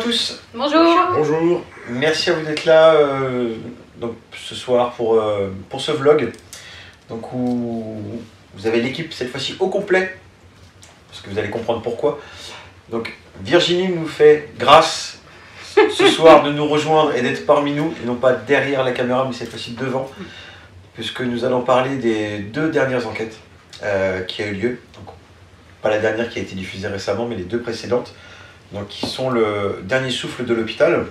tous. Bonjour. Bonjour. Merci à vous d'être là donc, ce soir pour ce vlog. Donc, où vous avez l'équipe cette fois-ci au complet. Parce que vous allez comprendre pourquoi. Donc Virginie nous fait grâce ce soir de nous rejoindre et d'être parmi nous. Et non pas derrière la caméra mais cette fois-ci devant. Puisque nous allons parler des 2 dernières enquêtes qui ont eu lieu. Donc, pas la dernière qui a été diffusée récemment mais les 2 précédentes. Donc, qui sont le dernier souffle de l'hôpital,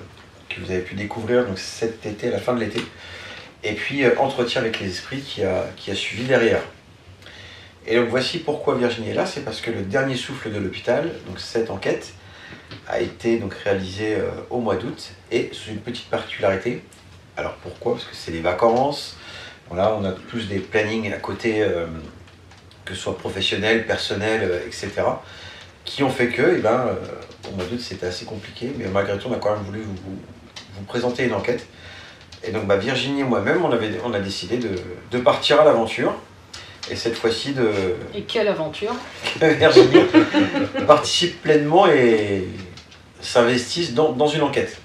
que vous avez pu découvrir donc, cet été, à la fin de l'été. Et puis, Entretien avec les esprits qui a suivi derrière. Et donc, voici pourquoi Virginie est là. C'est parce que le dernier souffle de l'hôpital, donc cette enquête, a été donc, réalisée au mois d'août. Et sous une petite particularité. Alors, pourquoi? Parce que c'est les vacances. Voilà, on a tous des plannings à côté, que ce soit professionnels, personnels, etc. Qui ont fait que, au mois d'août c'était assez compliqué, mais malgré tout on a quand même voulu vous présenter une enquête. Et donc Virginie et moi-même on a décidé de partir à l'aventure. Et cette fois-ci de... Et quelle aventure! Virginie participe pleinement et s'investisse dans une enquête.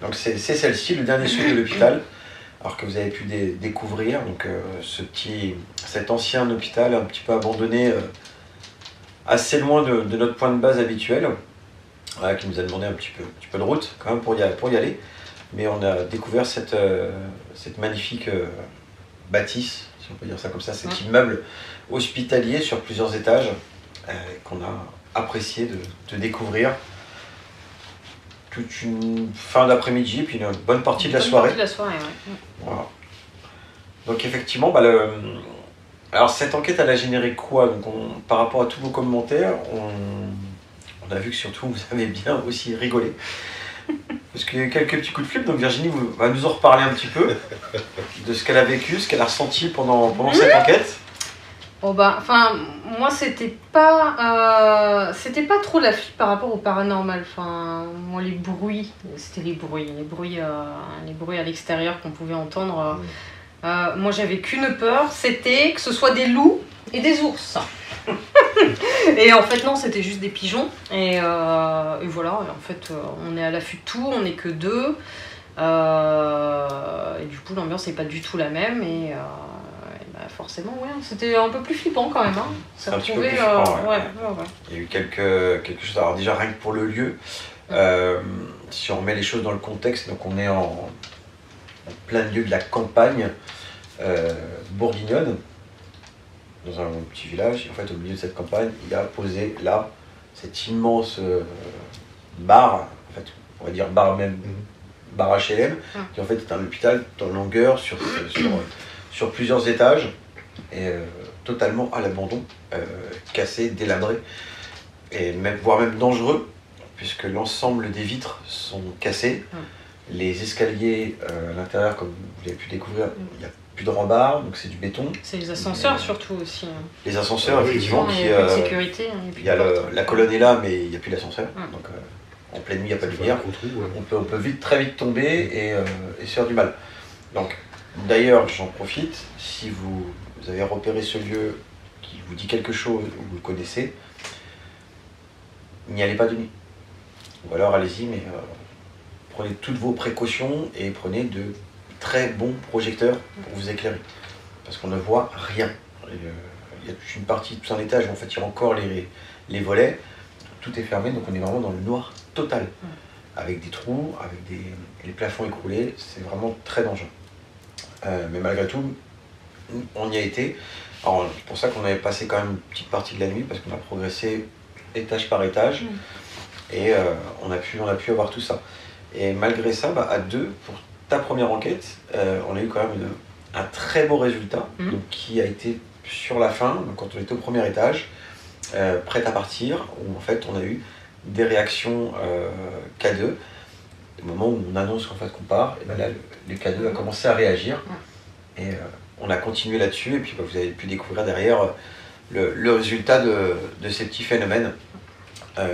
Donc c'est celle-ci, le dernier souffle de l'hôpital. Alors que vous avez pu découvrir donc, cet ancien hôpital un petit peu abandonné, assez loin de notre point de base habituel, voilà, qui nous a demandé un petit peu de route quand même pour y aller. Mais on a découvert cette magnifique bâtisse, si on peut dire ça comme ça, cet immeuble hospitalier sur plusieurs étages qu'on a apprécié de découvrir toute une fin d'après-midi puis une bonne partie de la soirée. Voilà. Donc effectivement, alors cette enquête elle a généré quoi? Donc par rapport à tous vos commentaires, on a vu que surtout vous avez bien aussi rigolé. Parce qu'il y a eu quelques petits coups de flip, donc Virginie va nous en reparler un petit peu de ce qu'elle a vécu, ce qu'elle a ressenti pendant cette enquête. Oh moi c'était pas trop la flip par rapport au paranormal. Enfin, moi les bruits, c'était les bruits à l'extérieur qu'on pouvait entendre. Moi j'avais qu'une peur, c'était que ce soit des loups et des ours. Et en fait non, c'était juste des pigeons. Et voilà, en fait on est à l'affût de tout, on n'est que 2. Et du coup l'ambiance n'est pas du tout la même. Et forcément, ouais, c'était un peu plus flippant quand même. Hein. Ça un petit peu plus flippant, ouais. Il y a eu quelque chose. Alors déjà rien que pour le lieu, si on remet les choses dans le contexte, donc on est en plein milieu de la campagne bourguignonne, dans un petit village. Et en fait, au milieu de cette campagne, il a posé là cet immense bar, en fait, on va dire bar même, bar HLM, qui en fait est un hôpital en longueur sur plusieurs étages et totalement à l'abandon, cassé, délabré et voire même dangereux, puisque l'ensemble des vitres sont cassées. Les escaliers à l'intérieur, comme vous l'avez pu découvrir, il n'y a plus de rembarre, donc c'est du béton. C'est les ascenseurs surtout aussi. Les ascenseurs, effectivement, il n'y a plus de sécurité. Il y a la colonne est là, mais il n'y a plus d'ascenseur. Donc en pleine nuit, il n'y a pas de lumière. On peut très vite tomber et se faire du mal. Donc d'ailleurs, j'en profite, si vous avez repéré ce lieu qui vous dit quelque chose ou vous le connaissez, n'y allez pas de nuit. Ou alors allez-y, mais prenez toutes vos précautions et prenez de très bons projecteurs pour vous éclairer. Parce qu'on ne voit rien. Il y a toute une partie, tout un étage où en fait il y a encore les volets. Tout est fermé, donc on est vraiment dans le noir total. Avec des trous, avec les plafonds écroulés, c'est vraiment très dangereux. Mais malgré tout, on y a été. C'est pour ça qu'on avait passé quand même une petite partie de la nuit, parce qu'on a progressé étage par étage. Et on a pu avoir tout ça. Et malgré ça, à 2, pour ta première enquête, on a eu quand même un très beau résultat, donc, qui a été sur la fin, donc quand on était au premier étage, prête à partir, où en fait on a eu des réactions K2. Au moment où on annonce qu'en fait qu'on part, et là le K2 a commencé à réagir. Et on a continué là-dessus, et puis vous avez pu découvrir derrière le résultat de ces petits phénomènes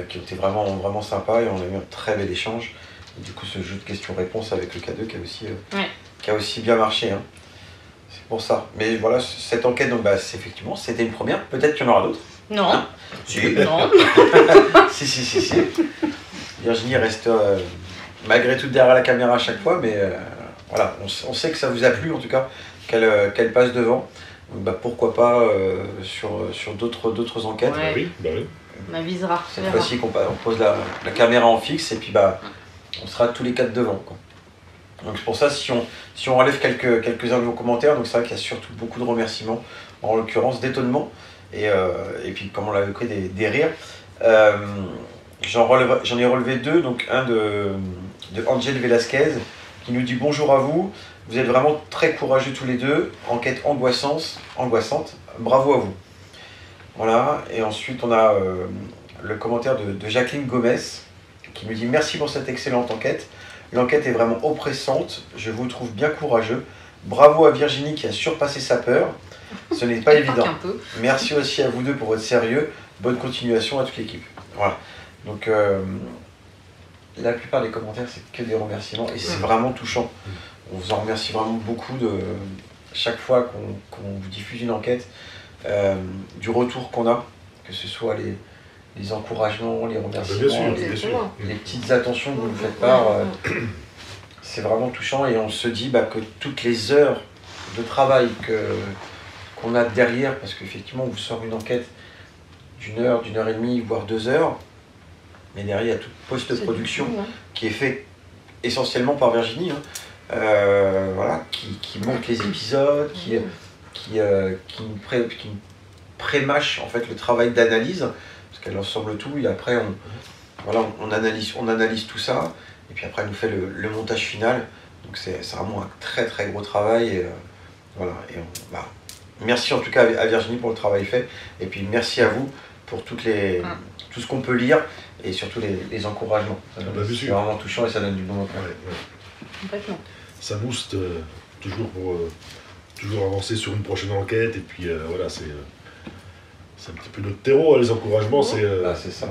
qui ont été vraiment sympas, et on a eu un très bel échange. Et du coup, ce jeu de questions-réponses avec le K2 qui a aussi bien marché. Hein. C'est pour ça. Mais voilà, cette enquête, donc, effectivement, c'était une première. Peut-être qu'il y en aura d'autres. Non. Hein? Si. Non. si. Virginie reste malgré tout derrière la caméra à chaque fois, mais voilà, on sait que ça vous a plu en tout cas, qu'elle passe devant. Donc, bah, pourquoi pas sur d'autres enquêtes. Ouais. Oui, bah oui. On avisera. Cette fois-ci qu'on pose la caméra en fixe et puis bah, on sera tous les 4 devant, quoi. Donc c'est pour ça, si on relève quelques-uns de vos commentaires, donc c'est vrai qu'il y a surtout beaucoup de remerciements, en l'occurrence d'étonnement, et puis comme on l'avait pris des rires. J'en ai relevé 2, donc un de Angel Velasquez, qui nous dit bonjour à vous, vous êtes vraiment très courageux tous les deux, enquête angoissante, bravo à vous. Voilà, et ensuite on a le commentaire de Jacqueline Gomez, qui nous dit merci pour cette excellente enquête. L'enquête est vraiment oppressante, je vous trouve bien courageux. Bravo à Virginie qui a surpassé sa peur, ce n'est pas évident. Merci aussi à vous deux pour votre sérieux, bonne continuation à toute l'équipe. Voilà, donc la plupart des commentaires c'est que des remerciements et c'est vraiment touchant. On vous en remercie vraiment beaucoup de chaque fois qu'on vous diffuse une enquête, du retour qu'on a, que ce soit les encouragements, les remerciements, bien sûr. les petites attentions que vous nous faites part, c'est vraiment touchant et on se dit que toutes les heures de travail qu'on a derrière, parce qu'effectivement on vous sort une enquête d'1 heure, d'1 heure et demie, voire 2 heures, mais derrière il y a toute post-production qui est fait essentiellement par Virginie, voilà, qui monte les épisodes, qui pré-mâche en fait le travail d'analyse, parce qu'elle ensemble tout, et après on analyse tout ça, et puis après elle nous fait le montage final, donc c'est vraiment un très très gros travail, et, voilà, merci en tout cas à Virginie pour le travail fait, et puis merci à vous pour tout ce qu'on peut lire, et surtout les encouragements, c'est vraiment touchant et ça donne du bon au cœur. Complètement. Ça booste toujours pour toujours avancer sur une prochaine enquête, et puis voilà, c'est un petit peu notre terreau, les encouragements, c'est ça.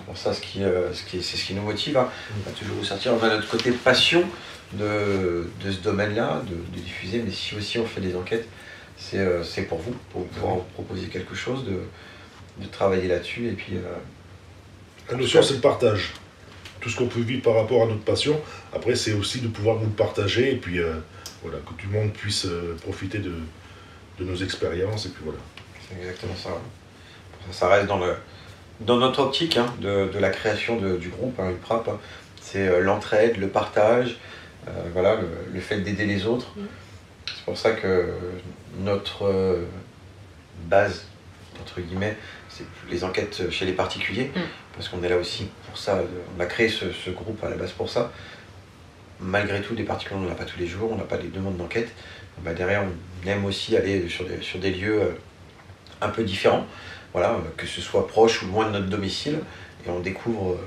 Pour ça, c'est ce qui nous motive, hein. On va toujours vous sortir, on a notre côté passion de ce domaine-là, de diffuser, mais si aussi on fait des enquêtes, c'est pour vous, pour pouvoir vous proposer quelque chose, de travailler là-dessus, et puis... la notion, c'est le partage. Tout ce qu'on peut vivre par rapport à notre passion, après c'est aussi de pouvoir vous le partager, et puis voilà, que tout le monde puisse profiter de nos expériences, et puis voilà. C'est exactement ça. Ça reste dans notre optique, hein, de la création du groupe, hein, UPRAP, hein. C'est l'entraide, le partage, voilà, le fait d'aider les autres. C'est pour ça que notre base, entre guillemets, c'est les enquêtes chez les particuliers, parce qu'on est là aussi pour ça, on a créé ce groupe à la base pour ça. Malgré tout, des particuliers, on n'en a pas tous les jours, on n'a pas des demandes d'enquête. Derrière, on aime aussi aller sur des lieux un peu différents, voilà, que ce soit proche ou loin de notre domicile, et on découvre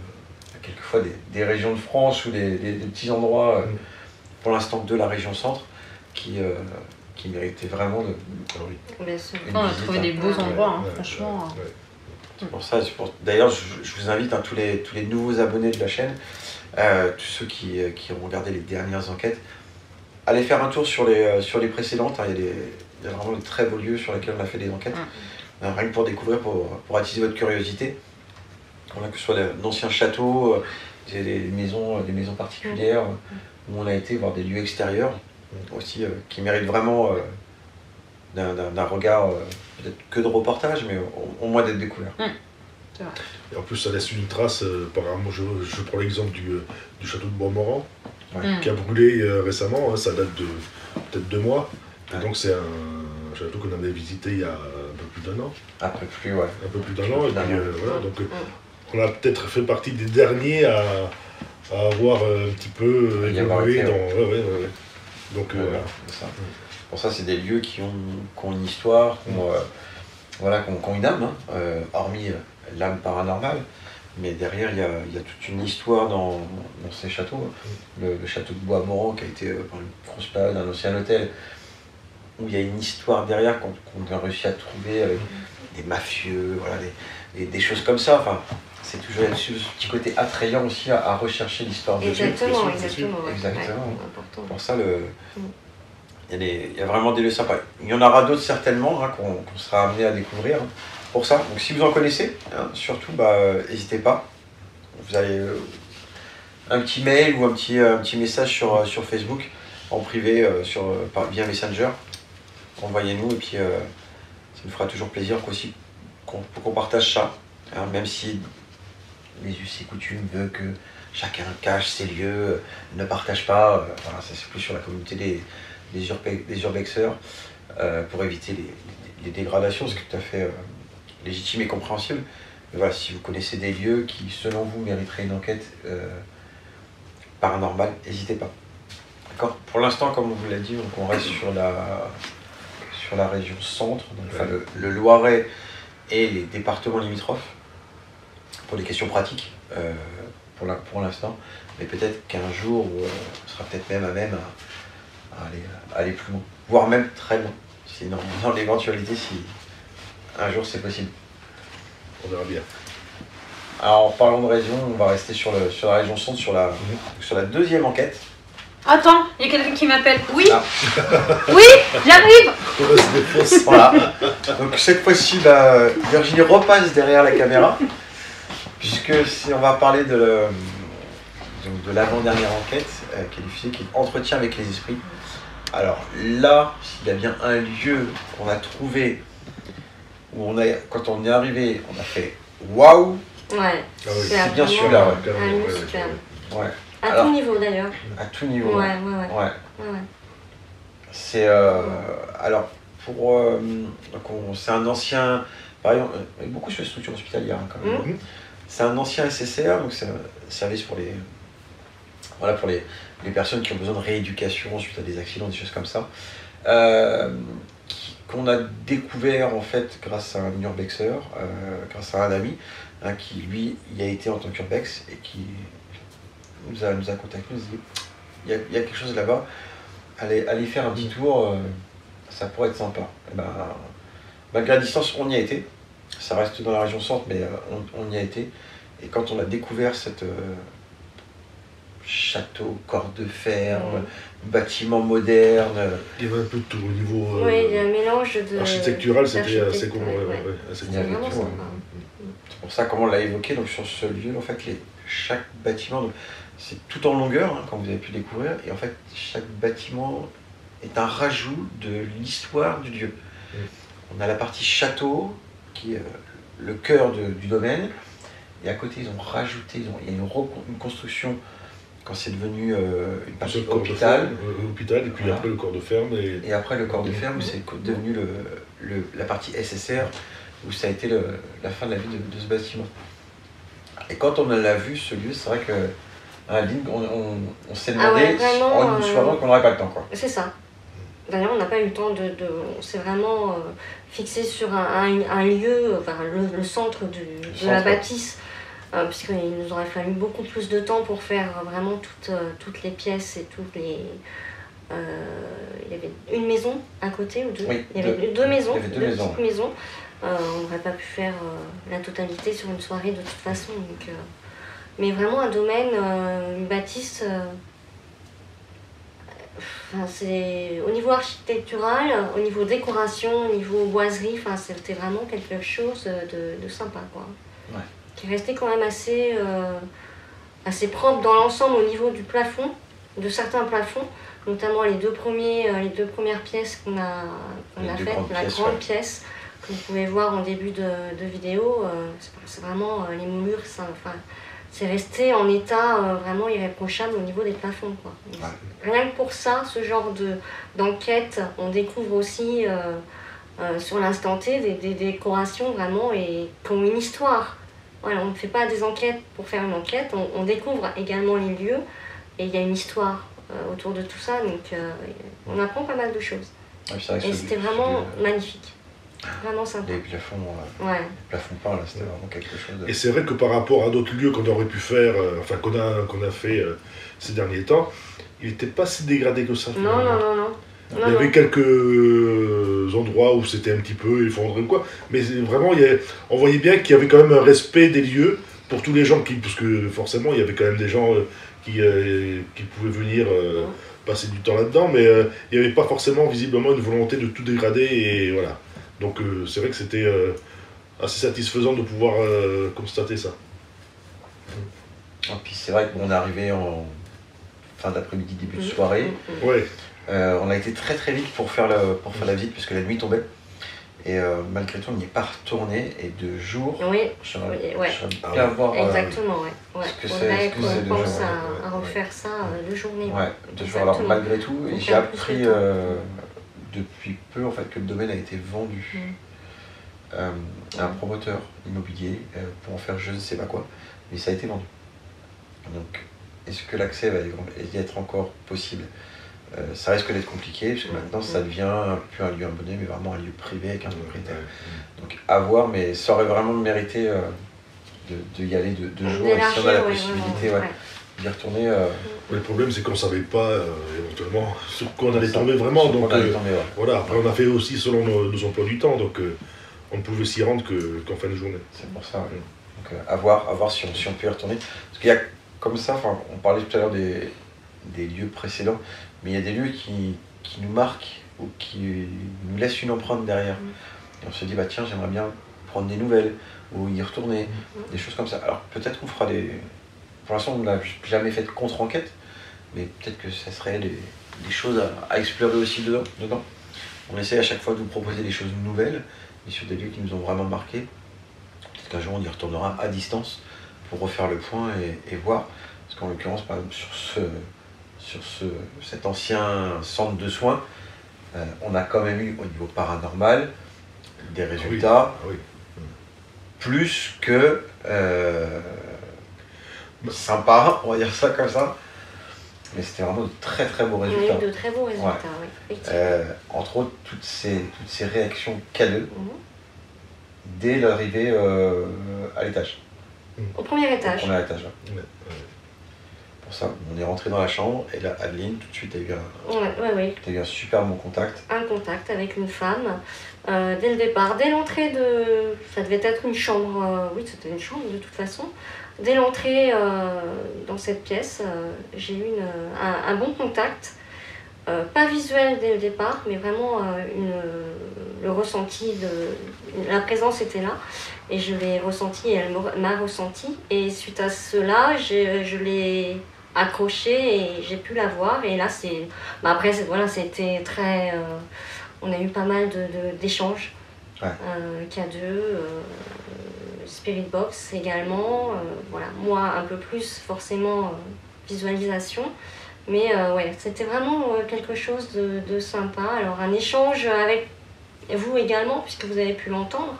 quelquefois des régions de France ou des petits endroits, pour l'instant de la région centre, qui méritaient vraiment on a trouvé des beaux endroits, franchement. C'est pour ça, d'ailleurs je vous invite, hein, tous les nouveaux abonnés de la chaîne, tous ceux qui ont regardé les dernières enquêtes, allez faire un tour sur les précédentes, hein. Il y a vraiment de très beaux lieux sur lesquels on a fait des enquêtes, rien que pour découvrir, pour attiser votre curiosité. Que ce soit d'anciens châteaux, des maisons particulières, où on a été voir des lieux extérieurs aussi, qui méritent vraiment d'un regard, peut-être que de reportage, mais au moins d'être découvert. Et en plus ça laisse une trace, par exemple, je prends l'exemple du château de Boismorand, qui a brûlé récemment, hein, ça date de peut-être 2 mois, et donc c'est un château qu'on avait visité il y a un peu plus d'1 an. Un peu plus, ouais. Un peu plus d'1 an, et puis voilà, donc on a peut-être fait partie des derniers à avoir un petit peu évolué dans... Donc voilà. C'est ça. Pour ça, c'est des lieux qui ont une histoire, qui ont une âme, hein, hormis l'âme paranormale. Mais derrière, il y a toute une histoire dans ces châteaux. Le château de Boismorand, qui a été pendant une grosse période un ancien hôtel, où il y a une histoire derrière qu'on a réussi à trouver avec des mafieux, voilà, des choses comme ça. Enfin, c'est toujours ce petit côté attrayant aussi à rechercher l'histoire de Dieu. Exactement. Important. Pour ça, il y a vraiment des lieux sympas. Il y en aura d'autres certainement, hein, qu'on sera amené à découvrir, hein, pour ça. Donc si vous en connaissez, hein, surtout, n'hésitez pas. Vous allez un petit mail ou un petit message sur Facebook, en privé, via Messenger. Envoyez-nous et puis ça nous fera toujours plaisir qu'on partage ça. Hein, même si les us et coutumes veulent que chacun cache ses lieux, ne partage pas. Voilà, ça c'est plus sur la communauté des urbexeurs pour éviter les dégradations, c'est tout à fait légitime et compréhensible. Mais voilà, si vous connaissez des lieux qui, selon vous, mériteraient une enquête paranormale, n'hésitez pas. D'accord. Pour l'instant, comme on vous l'a dit, donc on reste sur la région centre, donc, enfin, le Loiret et les départements limitrophes, pour des questions pratiques, pour l'instant. Mais peut-être qu'un jour, on sera peut-être même à aller plus loin, voire même très loin. C'est dans l'éventualité si un jour c'est possible. On verra bien. Alors en parlant de région, on va rester sur la région centre, sur la deuxième enquête. Attends, il y a quelqu'un qui m'appelle. Oui. Ah. Oui, j'arrive. Voilà. Donc cette fois-ci, Virginie repasse derrière la caméra, puisque on va parler de l'avant-dernière enquête qui est diffusée, qui est Entretien avec les esprits. Alors là, s'il y a bien un lieu qu'on a trouvé, où quand on est arrivé, on a fait waouh. Ouais, Ah oui. C'est bien celui-là. Un superbe. Ouais. À Alors, tout niveau d'ailleurs. À tout niveau. Ouais. C'est alors c'est un ancien, pareil, on est beaucoup sur les structures hospitalières hein, quand même. C'est un ancien SSR, donc c'est un service pour les personnes qui ont besoin de rééducation suite à des accidents, des choses comme ça, qu'on a découvert en fait grâce à un urbexeur, grâce à un ami hein, qui lui y a été en tant qu'urbex et qui nous a contacté, nous a dit il y a quelque chose là-bas, allez faire un petit tour, ça pourrait être sympa. Et malgré la distance, on y a été. Ça reste dans la région centre, mais on y a été. Et quand on a découvert cette château, corps de ferme, bâtiment moderne. Il y avait un peu de tout au niveau. Oui, il y a un mélange de. Architectural, c'était assez commun. Il y avait tout, c'est pour ça, comme on l'a évoqué, donc sur ce lieu, en fait, chaque bâtiment, c'est tout en longueur, hein, quand vous avez pu découvrir, et en fait, chaque bâtiment est un rajout de l'histoire du lieu. On a la partie château, qui est le cœur du domaine, et à côté, ils ont rajouté, il y a une construction quand c'est devenu une partie hôpital. Hôpital, et puis voilà. après le corps de ferme. Et après le corps de ferme, c'est devenu la partie SSR, où ça a été la fin de la vie de ce bâtiment. Et quand on l'a vu, ce lieu, c'est vrai que on s'est demandé en une soirée qu'on n'aurait pas le temps. C'est ça. D'ailleurs, on n'a pas eu le temps on s'est vraiment fixé sur un lieu, enfin, le centre de la bâtisse, puisqu'il nous aurait fallu beaucoup plus de temps pour faire vraiment toutes les pièces et toutes les... il y avait une maison à côté ou deux. Oui, il y avait deux maisons, il y avait deux petites maisons. On n'aurait pas pu faire la totalité sur une soirée de toute façon. Donc, mais vraiment un domaine, une bâtisse... c'est au niveau architectural, au niveau décoration, au niveau boiserie, c'était vraiment quelque chose de sympa, quoi. Ouais. Qui restait quand même assez propre dans l'ensemble au niveau du plafond, de certains plafonds, notamment les deux premières pièces qu'on a faites, la grande pièce que vous pouvez voir en début de vidéo, c'est vraiment les moulures, c'est resté en état vraiment irréprochable au niveau des plafonds, quoi. Donc, rien que pour ça, ce genre d'enquête, on découvre aussi sur l'instant T des décorations vraiment et qui ont une histoire. Voilà, on ne fait pas des enquêtes pour faire une enquête, on découvre également les lieux et il y a une histoire autour de tout ça, donc on apprend pas mal de choses. Et c'était vraiment magnifique. Vraiment sympa. Les plafonds, les plafonds peints, là, c'était vraiment quelque chose de... Et c'est vrai que par rapport à d'autres lieux qu'on aurait pu faire, qu'on a fait ces derniers temps, il n'était pas si dégradé que ça. Non. Il y avait quelques endroits où c'était un petit peu effondré ou quoi, mais vraiment, on voyait bien qu'il y avait quand même un respect des lieux pour tous les gens, parce que forcément, il y avait quand même des gens qui pouvaient venir passer du temps là-dedans, mais il n'y avait pas forcément visiblement une volonté de tout dégrader, et voilà. Donc c'est vrai que c'était assez satisfaisant de pouvoir constater ça. Et puis c'est vrai qu'on est arrivé en fin d'après-midi, début de soirée. Ouais. On a été très très vite pour faire la visite parce que la nuit tombait. Et malgré tout, on n'y est pas retourné. Et de jour, j'aimerais bien voir exactement, ce que c'est on pense à refaire ça de journée. Ouais, de jour. Alors malgré tout, et j'ai appris depuis peu en fait que le domaine a été vendu à un promoteur immobilier pour en faire je ne sais pas quoi, mais ça a été vendu. Donc, est-ce que l'accès va y être encore possible? Ça risque d'être compliqué, parce que maintenant ça devient plus un lieu abonné, mais vraiment un lieu privé avec un propriétaire. Donc à voir, mais ça aurait vraiment mérité d'y aller de jour, et si on a la possibilité d'y retourner. Le problème c'est qu'on ne savait pas éventuellement sur quoi on allait tomber vraiment. Donc voilà, après on a fait aussi selon nos emplois du temps, donc on ne pouvait s'y rendre qu'en fin de journée. C'est pour ça, donc à voir si on peut y retourner. Parce qu'il y a comme ça, on parlait tout à l'heure des lieux précédents, mais il y a des lieux qui nous marquent ou qui nous laissent une empreinte derrière. Et on se dit, bah tiens, j'aimerais bien prendre des nouvelles ou y retourner, des choses comme ça. Alors peut-être qu'on fera des... Pour l'instant, on n'a jamais fait de contre-enquête, mais peut-être que ça serait des choses à explorer aussi dedans. On essaie à chaque fois de vous proposer des choses nouvelles, mais sur des lieux qui nous ont vraiment marqués. Peut-être qu'un jour, on y retournera à distance pour refaire le point et voir. Parce qu'en l'occurrence, par exemple, sur cet ancien centre de soins, on a quand même eu au niveau paranormal des résultats plus que sympa, on va dire ça comme ça. Mais c'était vraiment de très très beaux résultats. Oui, de très beaux résultats, oui. Entre autres, toutes ces réactions cadeaux dès l'arrivée à l'étage. Au premier étage. Au premier étage, Pour ça, on est rentré dans la chambre et là, Adeline, tout de suite, tu as eu un super bon contact. Un contact avec une femme dès le départ. Dès l'entrée de... Ça devait être une chambre, oui, c'était une chambre de toute façon. Dès l'entrée dans cette pièce, j'ai eu un bon contact. Pas visuel dès le départ, mais vraiment le ressenti, la présence était là. Et je l'ai ressenti et elle m'a ressenti. Et suite à cela, je l'ai accrochée et j'ai pu la voir. Et là, après, c'était très... on a eu pas mal d'échanges. K2, Spirit Box également. Moi, un peu plus, forcément, visualisation. Mais c'était vraiment quelque chose de sympa. Alors, un échange avec vous également, puisque vous avez pu l'entendre.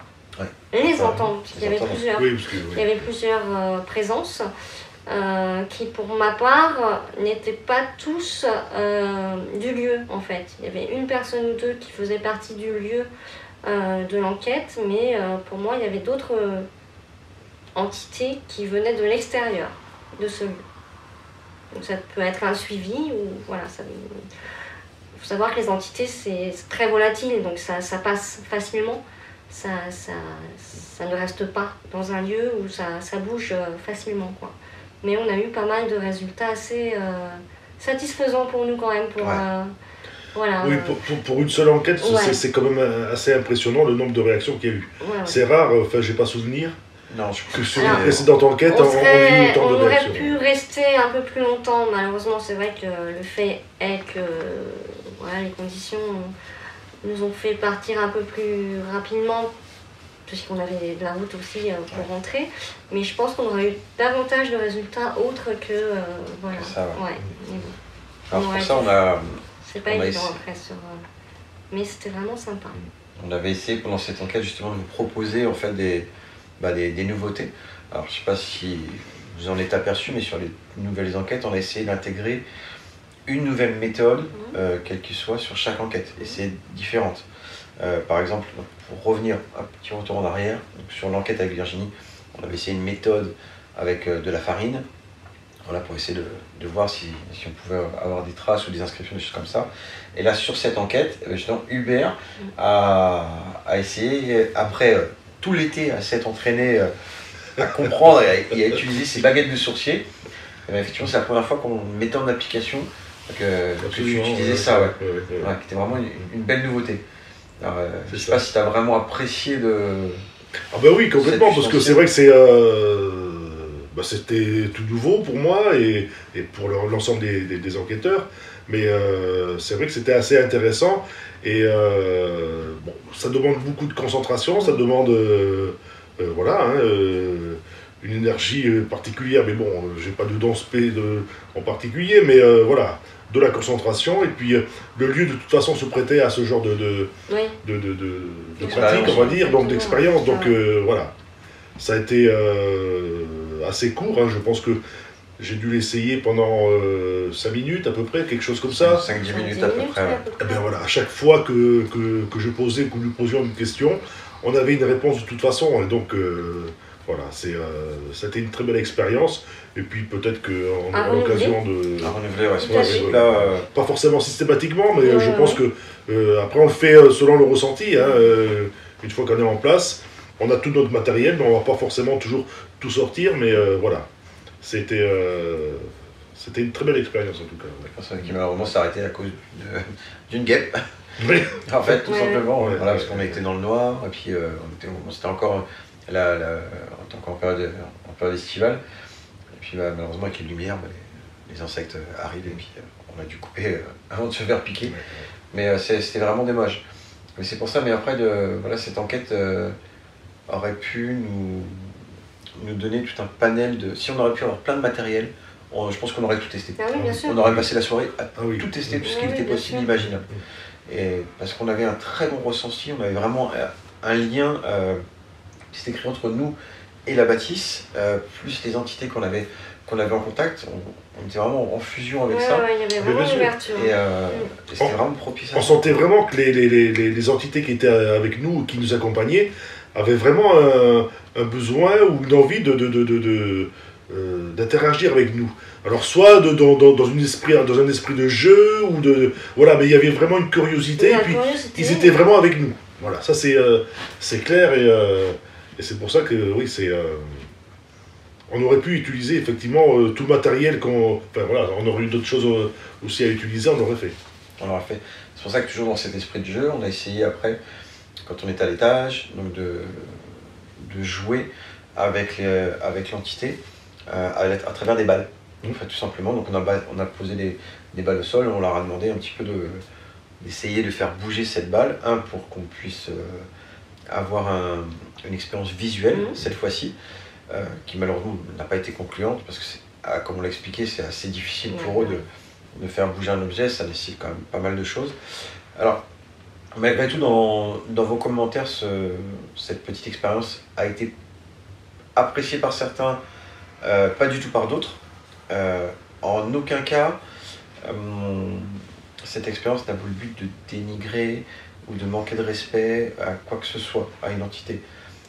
Les entendre, puisqu'il y avait plusieurs présences qui, pour ma part, n'étaient pas tous du lieu, en fait. Il y avait une personne ou deux qui faisaient partie du lieu de l'enquête, mais pour moi, il y avait d'autres entités qui venaient de l'extérieur de ce lieu. Donc ça peut être un suivi, ou voilà, il faut savoir que les entités, c'est très volatile, donc ça passe facilement. Ça ne reste pas dans un lieu où ça bouge facilement, quoi. Mais on a eu pas mal de résultats assez satisfaisants pour nous quand même. Oui, pour une seule enquête, c'est quand même assez impressionnant le nombre de réactions qu'il y a eu. C'est rare, j'ai pas souvenir que sur les précédentes enquêtes, on ait eu autant de réactions. On aurait pu rester un peu plus longtemps, malheureusement. C'est vrai que le fait est que les conditions nous ont fait partir un peu plus rapidement, puisqu'on avait de la route aussi pour rentrer. Mais je pense qu'on aurait eu davantage de résultats autres que... Alors pour ça, on a... C'est pas évident après, mais c'était vraiment sympa. On avait essayé pendant cette enquête justement de vous proposer en fait des nouveautés. Alors je ne sais pas si vous en êtes aperçu, mais sur les nouvelles enquêtes, on a essayé d'intégrer une nouvelle méthode, quelle qu'elle soit, sur chaque enquête. Et c'est différente. Par exemple, pour revenir un petit retour en arrière, donc sur l'enquête avec Virginie, on avait essayé une méthode avec de la farine, pour essayer de voir si on pouvait avoir des traces ou des inscriptions, des choses comme ça. Et là, sur cette enquête, justement, Hubert a essayé, après tout l'été, à s'être entraîné à comprendre et à utiliser ses baguettes de sourcier. Et bien, effectivement, c'est la première fois qu'on mettait en application que tu utilisais ça, qui était vraiment une belle nouveauté. Alors, je ne sais pas si tu as vraiment apprécié de... Ah bah oui, complètement, parce que c'est vrai que c'est... c'était tout nouveau pour moi et pour l'ensemble des enquêteurs. Mais c'est vrai que c'était assez intéressant. Et bon, ça demande beaucoup de concentration, ça demande voilà, hein, une énergie particulière. Mais bon, j'ai pas de danse P en particulier, mais voilà, de la concentration. Et puis le lieu de toute façon se prêtait à ce genre de pratique, on va dire, donc d'expérience. Donc voilà, ça a été assez court. Hein, je pense que j'ai dû l'essayer pendant 5 minutes à peu près, quelque chose comme ça. 5-10 minutes à peu près. Ouais. Et bien voilà, à chaque fois que je posais, que nous posions une question, on avait une réponse de toute façon. Et donc voilà, c'était une très belle expérience. Et puis peut-être qu'on aura l'occasion de... À renouveler, ouais, pas forcément systématiquement, mais je pense que après on le fait selon le ressenti. Hein, une fois qu'on est en place, on a tout notre matériel, mais on ne va pas forcément toujours tout sortir. Mais voilà. C'était une très belle expérience en tout cas. Ouais. Qui malheureusement s'est arrêté à cause d'une guêpe. Oui. En fait, tout simplement, voilà, parce qu'on était dans le noir, et puis c'était encore, on était encore en période estivale. Et puis malheureusement, avec les lumières, les insectes arrivent, et puis on a dû couper avant de se faire piquer. Mais c'était vraiment dommage. Mais c'est pour ça, mais après, voilà, cette enquête aurait pu nous donner tout un panel de... Si on aurait pu avoir plein de matériel, je pense qu'on aurait tout testé. Ah oui, bien sûr. On aurait passé la soirée à tout tester, tout ce qui était possible, imaginable. Et parce qu'on avait un très bon ressenti, on avait vraiment un lien qui s'était créé entre nous et la bâtisse, plus les entités qu'on avait en contact. On était vraiment en fusion avec ça. Ouais, il y avait vraiment une ouverture. Et c'était vraiment propice. On sentait vraiment que les entités qui étaient avec nous, qui nous accompagnaient, avaient vraiment un besoin ou une envie d'interagir avec nous. Alors soit dans un esprit de jeu, ou voilà, mais il y avait vraiment une curiosité, et puis ils étaient vraiment avec nous. Voilà, ça c'est clair, et c'est pour ça que oui, on aurait pu utiliser effectivement tout le matériel enfin voilà, on aurait eu d'autres choses aussi à utiliser, on l'aurait fait. On l'aurait fait. C'est pour ça que toujours dans cet esprit de jeu, on a essayé après, quand on était à l'étage, donc de jouer avec l'entité à travers des balles. En fait, tout simplement, donc on a posé des balles au sol, et on leur a demandé un petit peu d'essayer de faire bouger cette balle, pour qu'on puisse avoir une expérience visuelle cette fois-ci, qui malheureusement n'a pas été concluante, parce que comme on l'a expliqué, c'est assez difficile pour eux de faire bouger un objet, ça nécessite quand même pas mal de choses. Alors, malgré tout, dans vos commentaires, cette petite expérience a été appréciée par certains, pas du tout par d'autres. En aucun cas, cette expérience n'a pour le but de dénigrer ou de manquer de respect à quoi que ce soit, à une entité.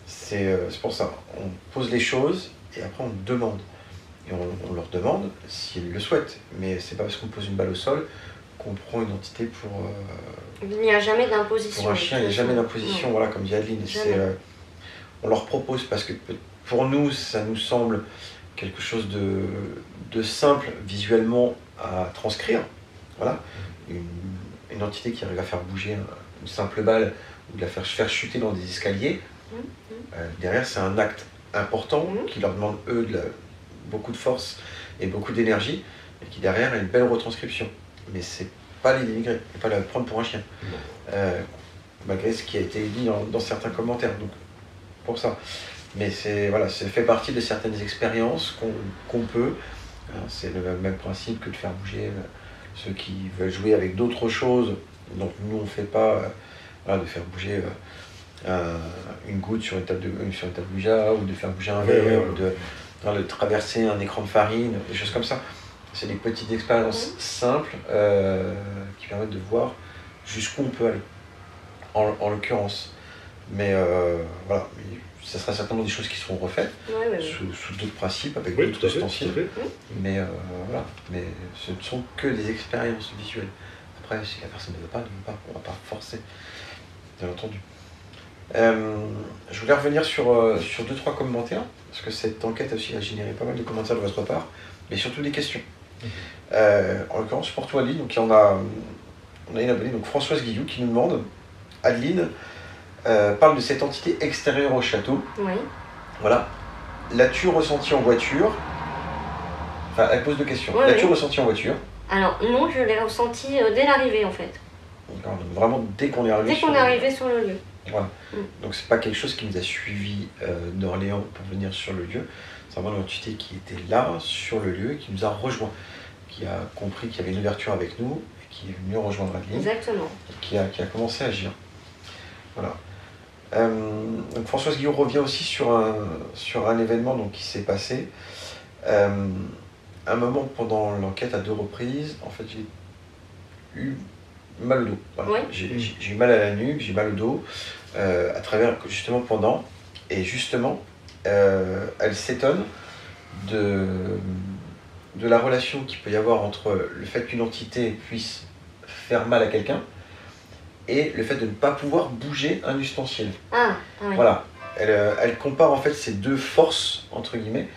C'est pour ça, on pose les choses et après on demande. Et on leur demande s'ils le souhaitent. Mais c'est pas parce qu'on pose une balle au sol qu'on prend une entité pour... il n'y a jamais d'imposition. Pour un chien, il n'y a jamais d'imposition, voilà, comme dit Adeline. On leur propose parce que pour nous, ça nous semble quelque chose de simple visuellement à transcrire. Voilà. Une entité qui arrive à faire bouger une simple balle ou de la faire chuter dans des escaliers, derrière c'est un acte important qui leur demande eux beaucoup de force et beaucoup d'énergie, et qui derrière a une belle retranscription. Mais c'est pas les dénigrer, pas la prendre pour un chien. Malgré ce qui a été dit dans certains commentaires. Donc pour ça. Mais voilà, ça fait partie de certaines expériences qu'on peut. C'est le même principe que de faire bouger ceux qui veulent jouer avec d'autres choses. Donc nous on ne fait pas de faire bouger une goutte sur une table de Ouija, ou de faire bouger un verre, ou de traverser un écran de farine, des choses comme ça. C'est des petites expériences simples qui permettent de voir jusqu'où on peut aller, en l'occurrence. Mais voilà, ça sera certainement des choses qui seront refaites sous d'autres principes, avec d'autres ustensiles. Mais voilà, mais ce ne sont que des expériences visuelles. Après, si la personne ne veut pas, on ne va pas forcer, bien entendu. Je voulais revenir sur 2-3 commentaires, parce que cette enquête aussi a généré pas mal de commentaires de votre part, mais surtout des questions. En l'occurrence, pour toi, Adeline, donc on a une abonnée, donc Françoise Guillou, qui nous demande, Adeline parle de cette entité extérieure au château. Oui. Voilà. l'as-tu ressenti en voiture? Enfin, elle pose deux questions. Ouais, l'as-tu oui. ressenti en voiture? Alors non, je l'ai ressenti dès l'arrivée en fait. D'accord, donc vraiment dès qu'on est arrivé Dès qu'on est arrivé sur le lieu. Voilà. Donc c'est pas quelque chose qui nous a suivis d'Orléans pour venir sur le lieu. C'est vraiment l'entité qui était là, sur le lieu, et qui nous a rejoints, qui a compris qu'il y avait une ouverture avec nous, et qui est venu rejoindre Adeline. Exactement. Et qui a commencé à agir. Voilà. Donc Françoise Guillot revient aussi sur un événement donc, qui s'est passé. Un moment pendant l'enquête, à 2 reprises, en fait j'ai eu mal au dos. Voilà. Oui. J'ai eu mal à la nuque, j'ai mal au dos, à travers justement pendant. Et justement, elle s'étonne de la relation qu'il peut y avoir entre le fait qu'une entité puisse faire mal à quelqu'un et le fait de ne pas pouvoir bouger un ustensile. Ah oui. Voilà. Elle compare en fait ces deux forces, entre guillemets,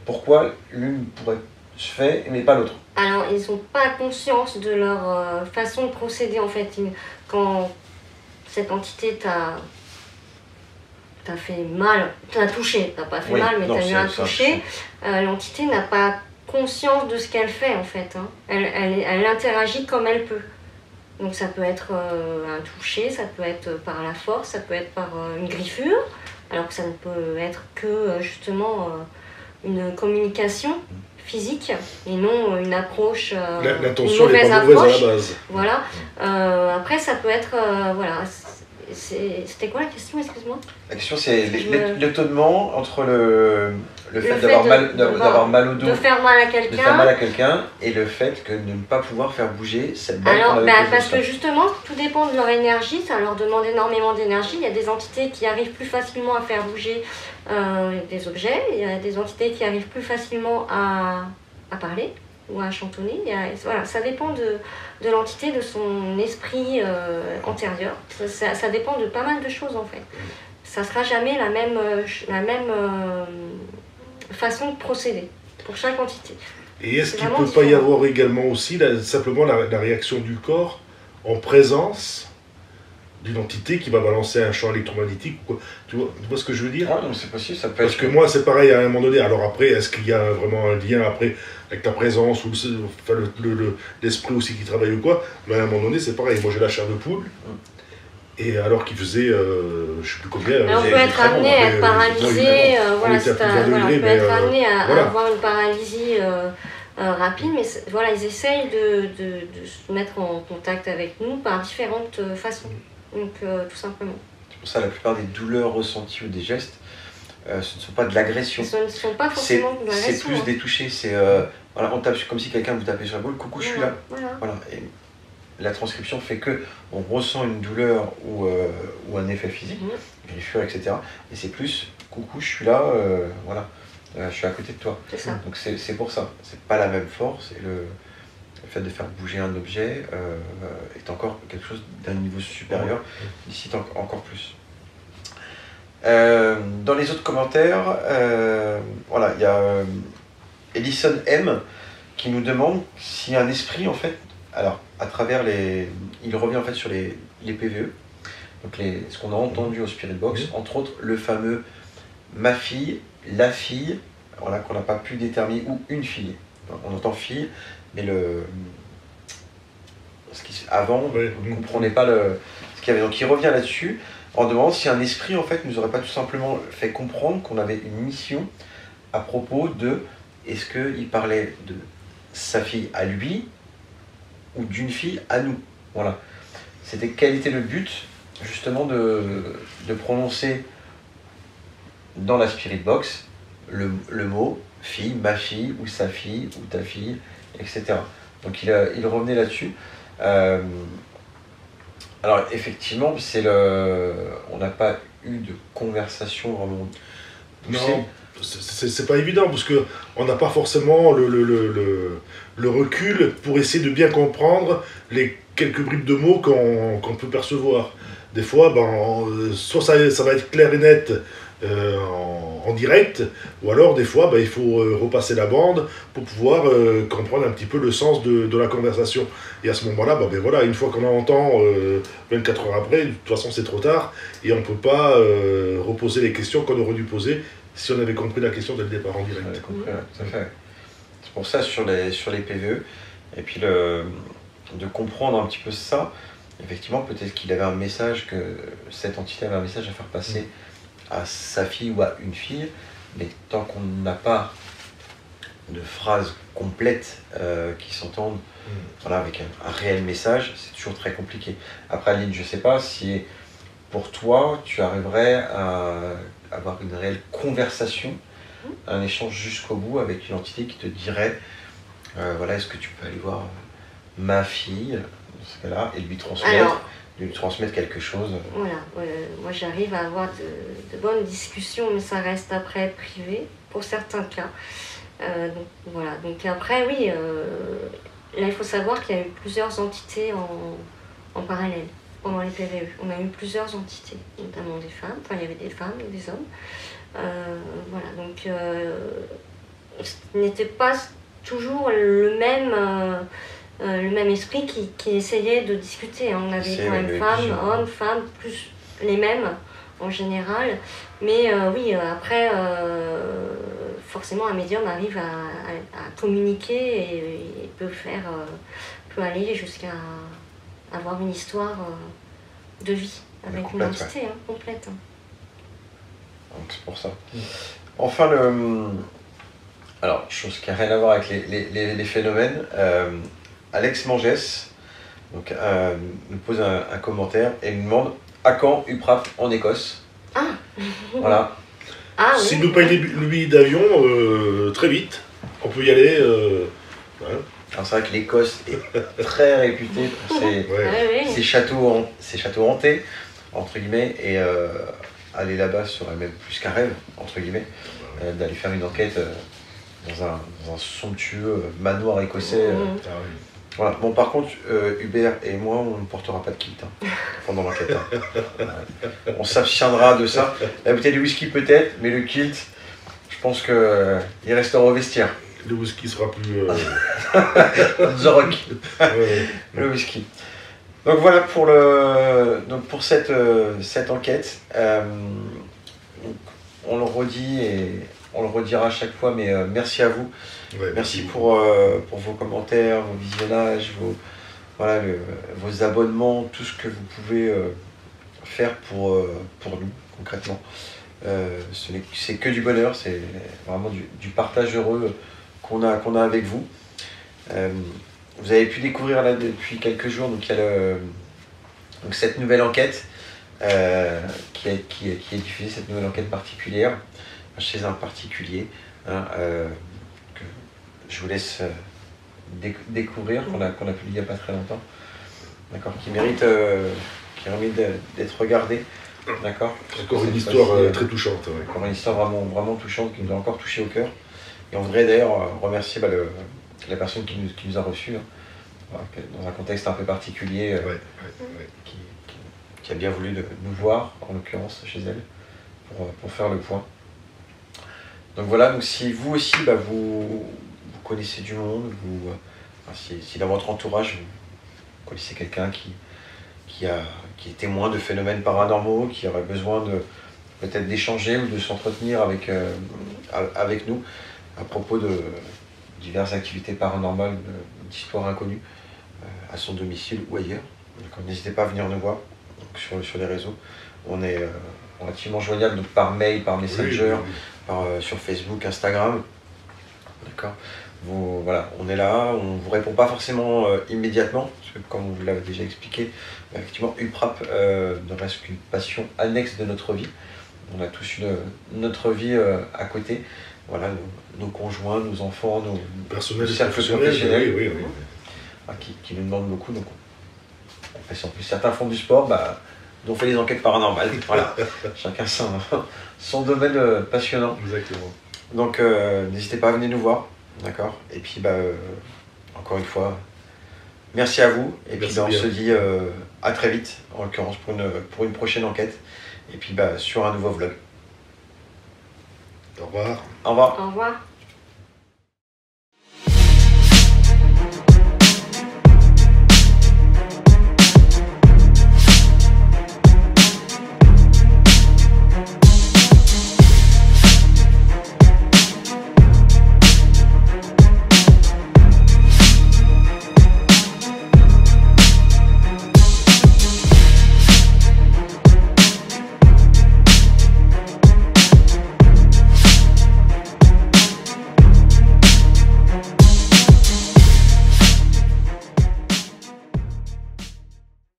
pourquoi l'une pourrait se faire mais pas l'autre. Alors, ils n'ont pas conscience de leur façon de procéder en fait. Quand cette entité t'a fait mal, t'a touché, t'as pas fait mal, mais t'as eu un toucher, l'entité n'a pas conscience de ce qu'elle fait en fait. Hein. Elle interagit comme elle peut. Donc ça peut être un toucher, ça peut être par la force, ça peut être par une griffure, alors que ça ne peut être que justement une communication physique et non une approche, l'intention n'est pas mauvaise à la base. Voilà. Après ça peut être, voilà. C'était quoi la question, excuse-moi? La question c'est l'étonnement entre le fait d'avoir mal au dos, de faire mal à quelqu'un, et le fait que de ne pas pouvoir faire bouger cette balle. Alors, parce que justement, tout dépend de leur énergie, ça leur demande énormément d'énergie. Il y a des entités qui arrivent plus facilement à faire bouger des objets, il y a des entités qui arrivent plus facilement à parler ou à chantonner. Voilà, ça dépend de l'entité, de son esprit antérieur. Ça dépend de pas mal de choses en fait. Ça sera jamais la même façon de procéder pour chaque entité. Et est-ce qu'il ne peut pas y avoir également aussi simplement la réaction du corps en présence d'une entité qui va balancer un champ électromagnétique ou quoi? Tu vois ce que je veux dire? Ouais, c'est possible, ça peut Parce que moi c'est pareil à un moment donné. Alors après, est-ce qu'il y a vraiment un lien après avec ta présence ou l'esprit aussi qui travaille ou quoi? Mais à un moment donné c'est pareil, moi j'ai la chair de poule. Et alors qu'il faisait, je ne sais plus combien... on peut être amené à être paralysé, voilà, on peut être amené à avoir une paralysie rapide, mais voilà, ils essayent de se mettre en contact avec nous par différentes façons, donc tout simplement. C'est pour ça la plupart des douleurs ressenties ou des gestes, ce ne sont pas de l'agression. Ce ne sont pas forcément de l'agression. C'est plus des touchés, c'est voilà, on tape comme si quelqu'un vous tapait sur la boule, coucou, je suis là. Voilà. Et la transcription fait que on ressent une douleur ou un effet physique, griffure, etc. Et c'est plus coucou, je suis là, voilà, je suis à côté de toi. Donc c'est pour ça. C'est pas la même force et le fait de faire bouger un objet est encore quelque chose d'un niveau supérieur, ici encore plus. Dans les autres commentaires, voilà, il y a Ellison M qui nous demande si un esprit en fait. Alors, à travers il revient en fait sur les PVE, donc ce qu'on a entendu au Spirit Box, entre autres le fameux ma fille, la fille, voilà, qu'on n'a pas pu déterminer, ou une fille. On entend fille, mais avant, on ne comprenait pas ce qu'il y avait. Donc il revient là-dessus en demandant si un esprit en fait nous aurait pas tout simplement fait comprendre qu'on avait une mission à propos de, est-ce qu'il parlait de sa fille à lui, ou d'une fille à nous. Voilà. Quel était le but, justement, de prononcer dans la Spirit Box le mot fille, ma fille, ou sa fille, ou ta fille, etc. Donc il revenait là-dessus. Alors effectivement, on n'a pas eu de conversation vraiment poussée. Non. C'est pas évident parce qu'on n'a pas forcément le recul pour essayer de bien comprendre les quelques bribes de mots qu'on peut percevoir. Des fois, soit ça va être clair et net en direct, ou alors des fois il faut repasser la bande pour pouvoir comprendre un petit peu le sens de la conversation. Et à ce moment-là, voilà, une fois qu'on entend 24 heures après, de toute façon c'est trop tard, et on ne peut pas reposer les questions qu'on aurait dû poser si on avait compris la question dès le départ en direct. Compris, ouais, tout à fait. C'est pour ça sur les PVE, et puis de comprendre un petit peu ça, effectivement peut-être qu'il avait un message, que cette entité avait un message à faire passer à sa fille ou à une fille, mais tant qu'on n'a pas de phrases complètes qui s'entendent, voilà, avec un réel message, c'est toujours très compliqué. Après Aline, je ne sais pas si pour toi tu arriverais à avoir une réelle conversation, un échange jusqu'au bout avec une entité qui te dirait voilà, est-ce que tu peux aller voir ma fille dans ce cas-là et lui transmettre quelque chose. Voilà, moi j'arrive à avoir de bonnes discussions, mais ça reste après privé pour certains cas. Donc voilà, donc après oui, là il faut savoir qu'il y a eu plusieurs entités en parallèle pendant les PVE. On a eu plusieurs entités, notamment des femmes, enfin il y avait des femmes et des hommes. Voilà, donc ce n'était pas toujours le même esprit qui essayait de discuter. On avait quand même femmes, hommes, femmes, plus les mêmes en général. Mais oui, après, forcément, un médium arrive à communiquer et peut aller jusqu'à avoir une histoire de vie avec une entité complète. Donc c'est pour ça. Enfin, alors, chose qui n'a rien à voir avec les phénomènes, Alex Mangès donc, nous pose un commentaire et nous demande à quand UPRAP en Écosse. Ah. Voilà. Ah, oui. S'il nous paye le billet d'avion, très vite, on peut y aller. Voilà. Alors c'est vrai que l'Écosse est très réputée pour ses châteaux hantés, entre guillemets, et aller là-bas serait même plus qu'un rêve, entre guillemets, d'aller faire une enquête dans un somptueux manoir écossais. Voilà. Bon, par contre, Hubert et moi, on ne portera pas de kilt pendant l'enquête. On s'abstiendra de ça. La bouteille de whisky peut-être, mais le kilt, je pense qu'il restera au vestiaire. Le whisky sera plus... The Rock. Le whisky. Donc voilà pour cette enquête. On le redit et on le redira à chaque fois, mais merci à vous. Merci pour vos commentaires, vos visionnages, vos abonnements, tout ce que vous pouvez faire pour nous, concrètement. C'est que du bonheur, c'est vraiment du partage heureux qu'on a avec vous. Vous avez pu découvrir là depuis quelques jours, donc il y a donc cette nouvelle enquête qui est diffusée, cette nouvelle enquête particulière chez un particulier que je vous laisse découvrir, qu'on a publié il n'y a pas très longtemps, d'accord, qui mérite d'être regardé, d'accord. Encore une histoire très touchante. Ouais. Encore une histoire vraiment touchante qui nous a encore touché au cœur. Et on voudrait d'ailleurs remercier la personne qui nous a reçus, dans un contexte un peu particulier, qui a bien voulu nous voir, en l'occurrence chez elle, pour faire le point. Donc voilà, donc si vous aussi vous connaissez du monde, si dans votre entourage vous connaissez quelqu'un qui est témoin de phénomènes paranormaux, qui aurait besoin peut-être d'échanger ou de s'entretenir avec nous à propos de diverses activités paranormales, d'histoires inconnues, à son domicile ou ailleurs. Donc n'hésitez pas à venir nous voir sur les réseaux. On est relativement joignable donc par mail, par Messenger, sur Facebook, Instagram. D'accord. Voilà, on est là, on ne vous répond pas forcément immédiatement, parce que comme vous l'avez déjà expliqué, effectivement, UPRAP ne reste qu'une passion annexe de notre vie. On a tous notre vie à côté. Voilà, nos conjoints, nos enfants, nos cercles professionnels, qui nous demandent beaucoup. Donc on fait en plus certains font du sport, on fait des enquêtes paranormales. Voilà, chacun son domaine passionnant. Exactement. Donc n'hésitez pas à venir nous voir, d'accord. Et puis encore une fois, merci à vous. Et puis on se dit à très vite, en l'occurrence pour une prochaine enquête. Et puis sur un nouveau vlog. Au revoir. Au revoir. Au revoir.